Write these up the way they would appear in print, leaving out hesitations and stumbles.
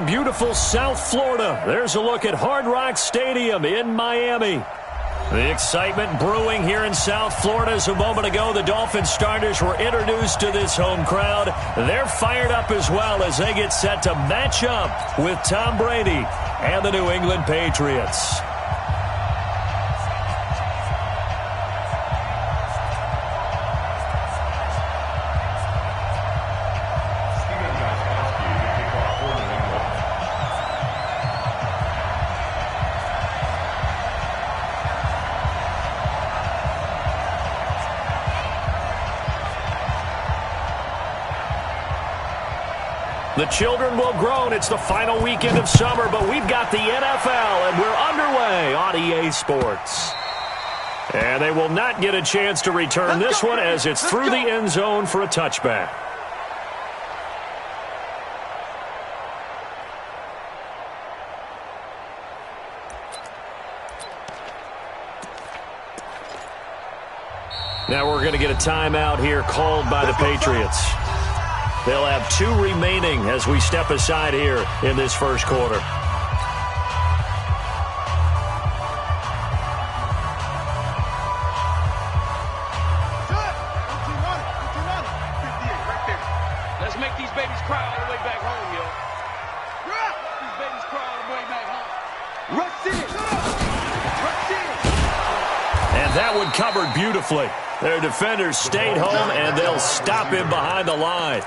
from beautiful South Florida, there's a look at Hard Rock Stadium in Miami. The excitement brewing here in South Florida as a moment ago. The Dolphins starters were introduced to this home crowd. They're fired up as well as they get set to match up with Tom Brady and the New England Patriots. The children will groan. It's the final weekend of summer, but we've got the NFL, and we're underway on EA Sports. And they will not get a chance to return this one as it's through the end zone for a touchback. Now we're going to get a timeout here called by the Patriots. They'll have 2 remaining as we step aside here in this first quarter. Let's make these babies cry all the way back home, yo. These babies cry all the way back home. Rush in. Rush in. And that one covered beautifully. Their defenders stayed home, and they'll stop him behind the line.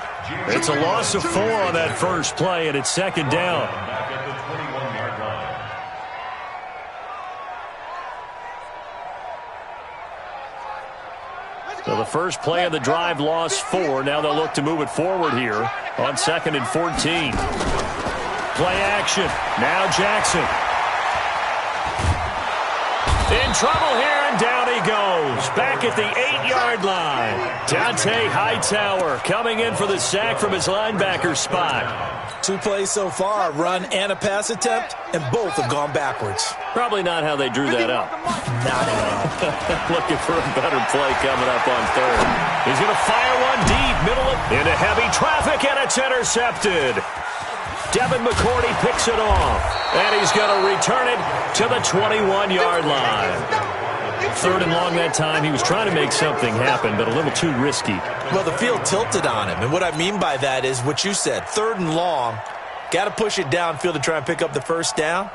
It's a loss of 4 on that first play, and it's second down. So the first play of the drive lost 4. Now they'll look to move it forward here on 2nd and 14. Play action. Now Jackson. In trouble here, and down he goes. Back at the 8-yard line. Dante Hightower coming in for the sack from his linebacker spot. 2 plays so far, a run and a pass attempt, and both have gone backwards. Probably not how they drew that up. Not at all. Looking for a better play coming up on 3rd. He's going to fire one deep, middle into heavy traffic, and it's intercepted. Devin McCourty picks it off, and he's going to return it to the 21-yard line. 3rd and long that time. He was trying to make something happen, but a little too risky. Well, the field tilted on him, and what I mean by that is what you said. 3rd and long, got to push it downfield to try and pick up the first down.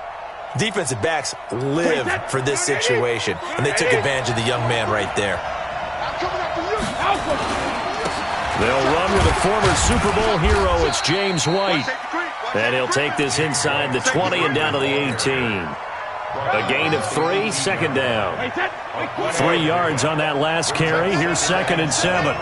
Defensive backs live for this situation, and they took advantage of the young man right there. They'll run with a former Super Bowl hero. It's James White. And he'll take this inside the 20 and down to the 18. A gain of 3, second down. 3 yards on that last carry. Here's 2nd and 7.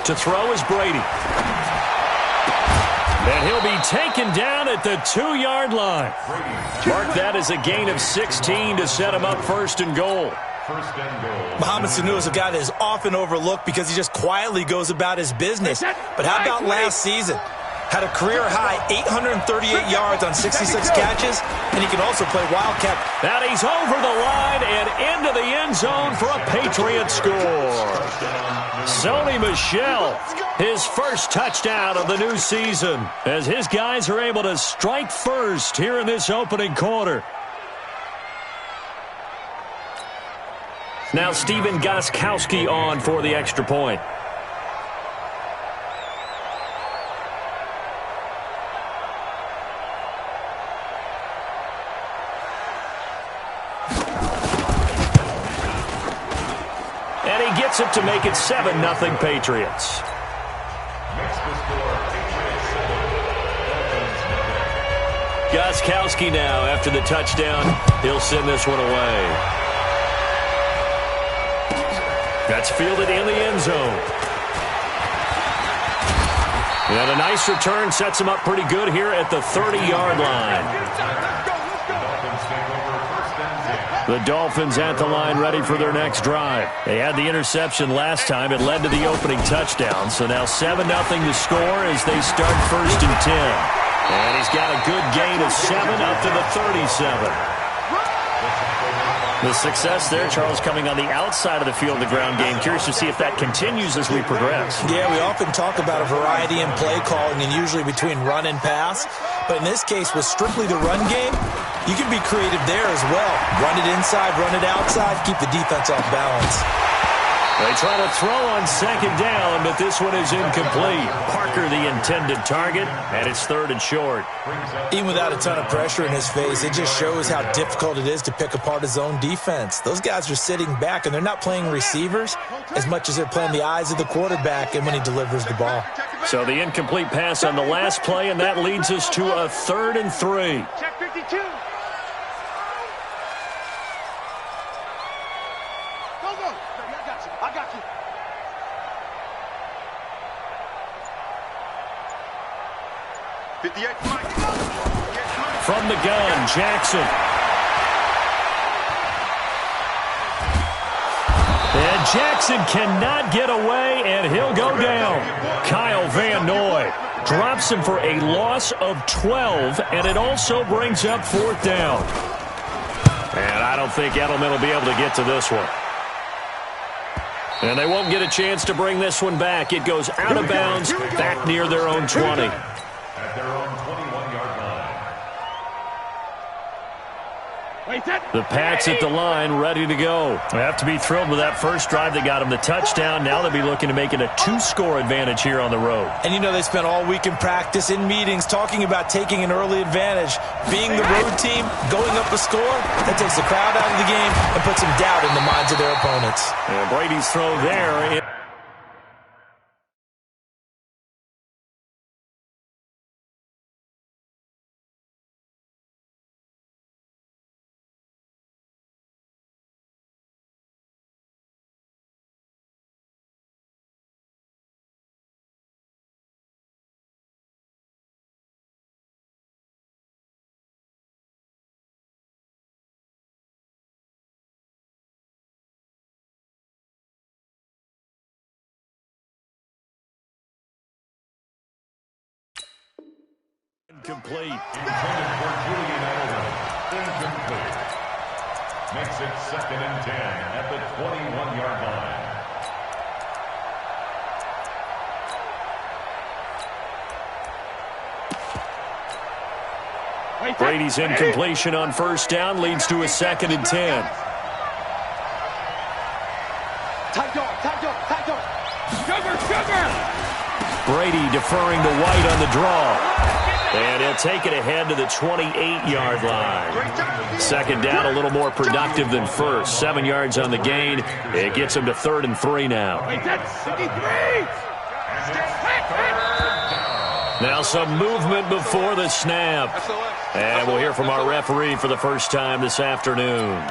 To throw is Brady. And he'll be taken down at the 2-yard line. Mark that as a gain of 16 to set him up 1st and goal. Mohamed Sanu is a guy that is often overlooked because he just quietly goes about his business. But how about last season? Had a career-high 838 yards on 66 catches, and he can also play wildcat. And he's over the line and into the end zone for a Patriot score. Sony Michel, his first touchdown of the new season, as his guys are able to strike first here in this opening quarter. Now Stephen Gostkowski on for the extra point. And he gets it to make it 7-0 Patriots. Gostkowski now, after the touchdown, he'll send this one away. That's fielded in the end zone. And a nice return sets him up pretty good here at the 30-yard line. The Dolphins at the line ready for their next drive. They had the interception last time. It led to the opening touchdown. So now 7-0 to score as they start 1st and 10. And he's got a good gain of 7 up to the 37. The success there, Charles, coming on the outside of the field, the ground game. Curious to see if that continues as we progress. Yeah, we often talk about a variety in play calling and usually between run and pass. But in this case, with strictly the run game, you can be creative there as well. Run it inside, run it outside, keep the defense off balance. They try to throw on second down, but this one is incomplete. Parker, the intended target, and it's 3rd and short. Even without a ton of pressure in his face, it just shows how difficult it is to pick apart his own defense. Those guys are sitting back, and they're not playing receivers as much as they're playing the eyes of the quarterback and when he delivers the ball. So the incomplete pass on the last play, and that leads us to a 3rd and 3. Check 52. I got you. From the gun, Jackson. And Jackson cannot get away, and he'll go down. Kyle Van Noy drops him for a loss of 12, and it also brings up 4th down. And I don't think Edelman will be able to get to this one. And they won't get a chance to bring this one back. It goes out of bounds, back near their own 20. At their own 21-yard line. The Pats at the line, ready to go. They have to be thrilled with that first drive that got them the touchdown. Now they'll be looking to make it a 2-score advantage here on the road. And you know they spent all week in practice, in meetings, talking about taking an early advantage. Being the road team, going up a score, that takes the crowd out of the game and puts some doubt in the minds of their opponents. And Brady's throw there. Incomplete. Intended for Julian Edelman. Incomplete. Makes it 2nd and 10 at the 21-yard line. Brady's incompletion on first down leads to a 2nd and 10. Tight dog. Sugar. Brady deferring to White on the draw. And he'll take it ahead to the 28-yard line. 2nd down, a little more productive than first. 7 yards on the gain. It gets him to 3rd and 3 now. Now some movement before the snap. And we'll hear from our referee for the first time this afternoon.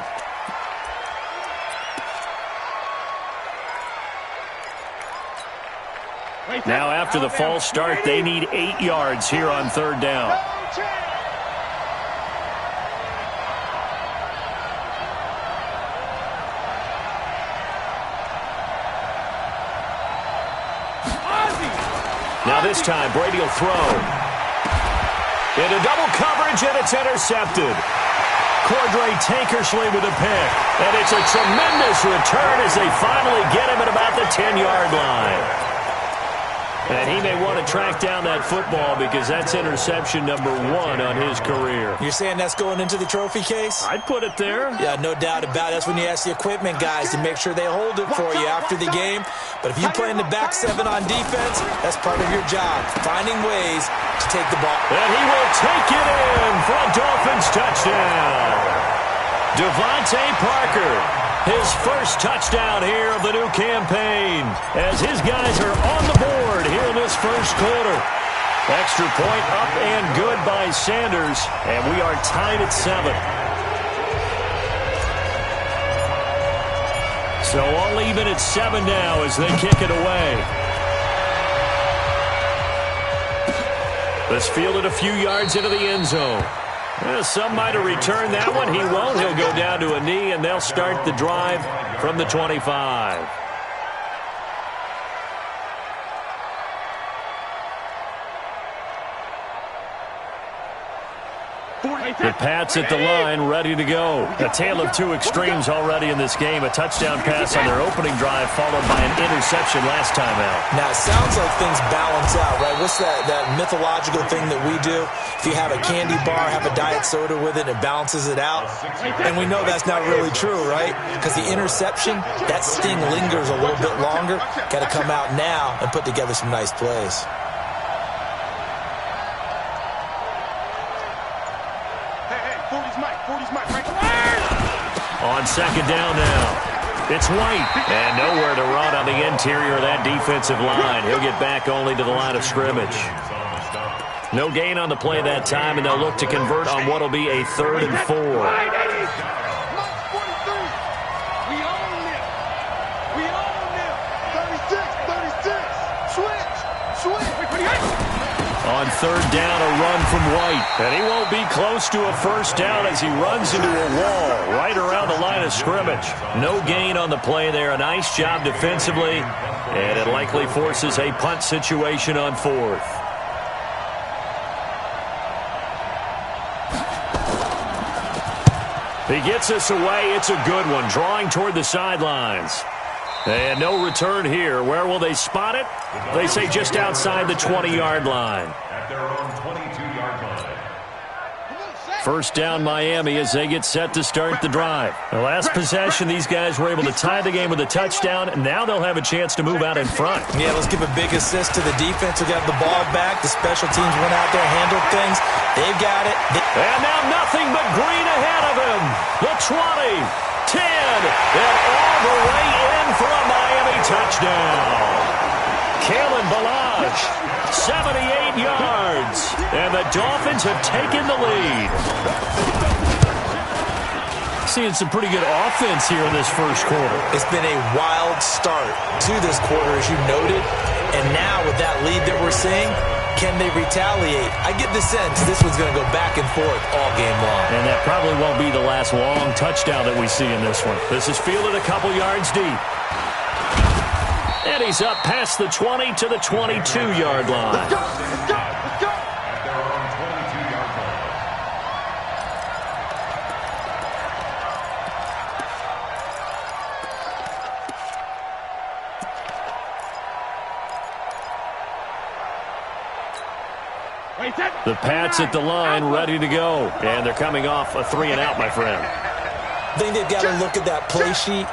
Now after the false start, they need 8 yards here on 3rd down. Now this time, Brady will throw. Into double coverage, and it's intercepted. Cordray Tankersley with a pick. And it's a tremendous return as they finally get him at about the 10-yard line. And he may want to track down that football because that's interception number 1 on his career. You're saying that's going into the trophy case? I'd put it there. Yeah, no doubt about it. That's when you ask the equipment guys to make sure they hold it for you after the game. But if you play in the back 7 on defense, that's part of your job, finding ways to take the ball. And he will take it in for a Dolphins touchdown. Devontae Parker, his first touchdown here of the new campaign, as his guys are on the board here in this first quarter. Extra point up and good by Sanders, and we are tied at 7. So all even at 7 now as they kick it away. This fielded a few yards into the end zone. Some might have returned that one. He won't. He'll go down to a knee, and they'll start the drive from the 25. The Pats at the line, ready to go. A tale of two extremes already in this game. A touchdown pass on their opening drive, followed by an interception last time out. Now, it sounds like things balance out, right? What's that mythological thing that we do? If you have a candy bar, have a diet soda with it, it balances it out. And we know that's not really true, right? Because the interception, that sting lingers a little bit longer. Got to come out now and put together some nice plays. On second down now, it's White. And nowhere to run on the interior of that defensive line. He'll get back only to the line of scrimmage. No gain on the play that time, and they'll look to convert on what will be a 3rd and 4. On third down, a run from White. And he won't be close to a first down as he runs into a wall right around the line of scrimmage. No gain on the play there. A nice job defensively. And it likely forces a punt situation on 4th. He gets us away. It's a good one. Drawing toward the sidelines. And no return here. Where will they spot it? They say just outside the 20-yard line. At their own 22-yard line. First down Miami as they get set to start the drive. The last possession, these guys were able to tie the game with a touchdown. Now they'll have a chance to move out in front. Yeah, let's give a big assist to the defense who got the ball back. The special teams went out there, handled things. They've got it. And now nothing but green ahead of him. The 20, 10, and all the way in for a Miami touchdown. Kalen Ballage, 78 yards, and the Dolphins have taken the lead. Seeing some pretty good offense here in this first quarter. It's been a wild start to this quarter, as you noted, and now with that lead that we're seeing, can they retaliate? I get the sense this one's going to go back and forth all game long. And that probably won't be the last long touchdown that we see in this one. This is fielded a couple yards deep. And he's up past the 20 to the 22-yard line. Let's go, let's go, let's go. At their own 22-yard line. The Pats at the line, ready to go. And they're coming off a 3-and-out, my friend. I think they've got to look at that play sheet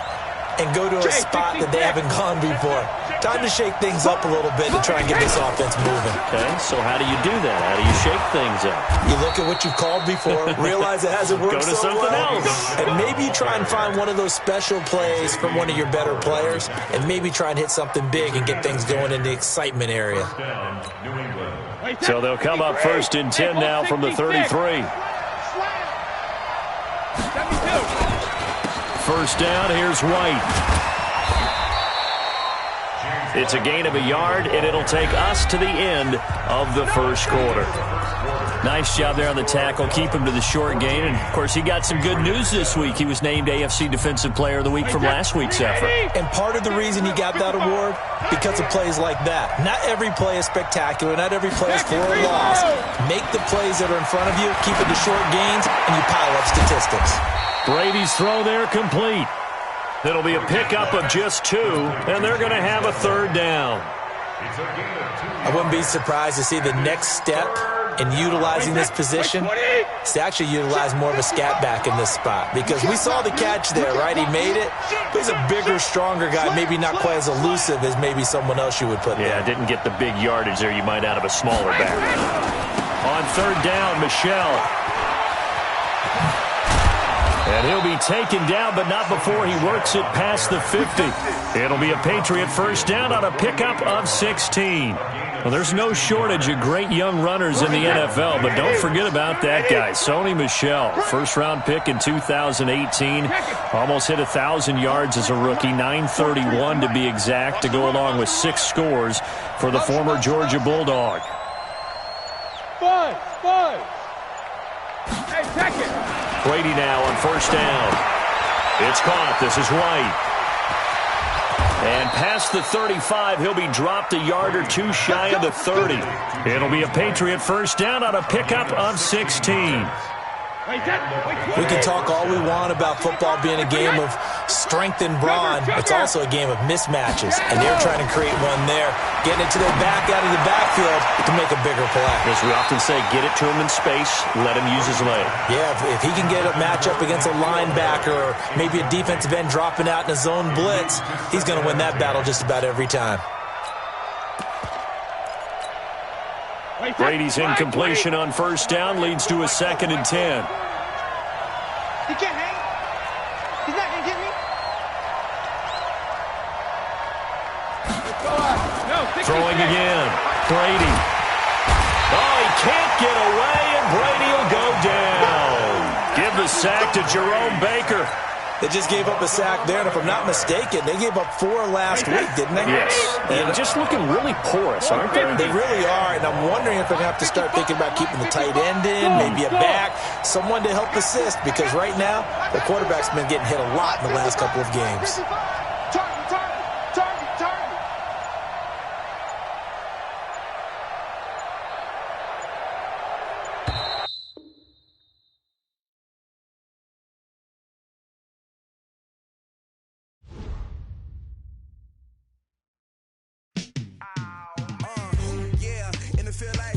and go to a spot that they haven't gone before. Time to shake things up a little bit to try and get this offense moving. Okay, so how do you do that? How do you shake things up? You look at what you've called before, realize it hasn't worked Go to so something well, else. and maybe you try and find one of those special plays from one of your better players, and maybe try and hit something big and get things going in the excitement area. Down, New England. So they'll come up 1st and 10 now from the 33. First down, here's White. It's a gain of a yard, and it'll take us to the end of the first quarter. Nice job there on the tackle. Keep him to the short gain. And, of course, he got some good news this week. He was named AFC Defensive Player of the Week from last week's effort. And part of the reason he got that award, because of plays like that. Not every play is spectacular. Not every play is for a loss. Make the plays that are in front of you, keep it to short gains, and you pile up statistics. Brady's throw there complete. It'll be a pickup of just 2, and they're going to have a 3rd down. I wouldn't be surprised to see the next step in utilizing this position is to actually utilize more of a scat back in this spot, because we saw the catch there, right? He made it. He's a bigger, stronger guy, maybe not quite as elusive as maybe someone else you would put there. Yeah, didn't get the big yardage there you might out of a smaller back. On 3rd down, Michelle. And he'll be taken down, but not before he works it past the 50. It'll be a Patriot first down on a pickup of 16. Well, there's no shortage of great young runners in the NFL, but don't forget about that guy, Sony Michel. First-round pick in 2018. Almost hit 1,000 yards as a rookie, 931 to be exact, to go along with 6 scores for the former Georgia Bulldog. Five. Hey, check it. Brady now on first down. It's caught. This is White. And past the 35, he'll be dropped a yard or 2 shy of the 30. It'll be a Patriot first down on a pickup of 16. We can talk all we want about football being a game of strength and brawn. It's also a game of mismatches, and they're trying to create one there, getting it to their back out of the backfield to make a bigger play. As we often say, get it to him in space, let him use his leg. Yeah, if he can get a matchup against a linebacker or maybe a defensive end dropping out in a zone blitz, he's going to win that battle just about every time. Brady's incompletion on first down leads to a 2nd and 10. He can't hang. He's not going to get me. Throwing again. Brady. Oh, he can't get away, and Brady will go down. Give the sack to Jerome Baker. They just gave up a sack there, and if I'm not mistaken, they gave up 4 last week, didn't they? Yes. And just looking really porous, aren't they? They really are, and I'm wondering if they're going to have to start thinking about keeping the tight end in, maybe a back, someone to help assist, because right now, the quarterback's been getting hit a lot in the last couple of games. Feel like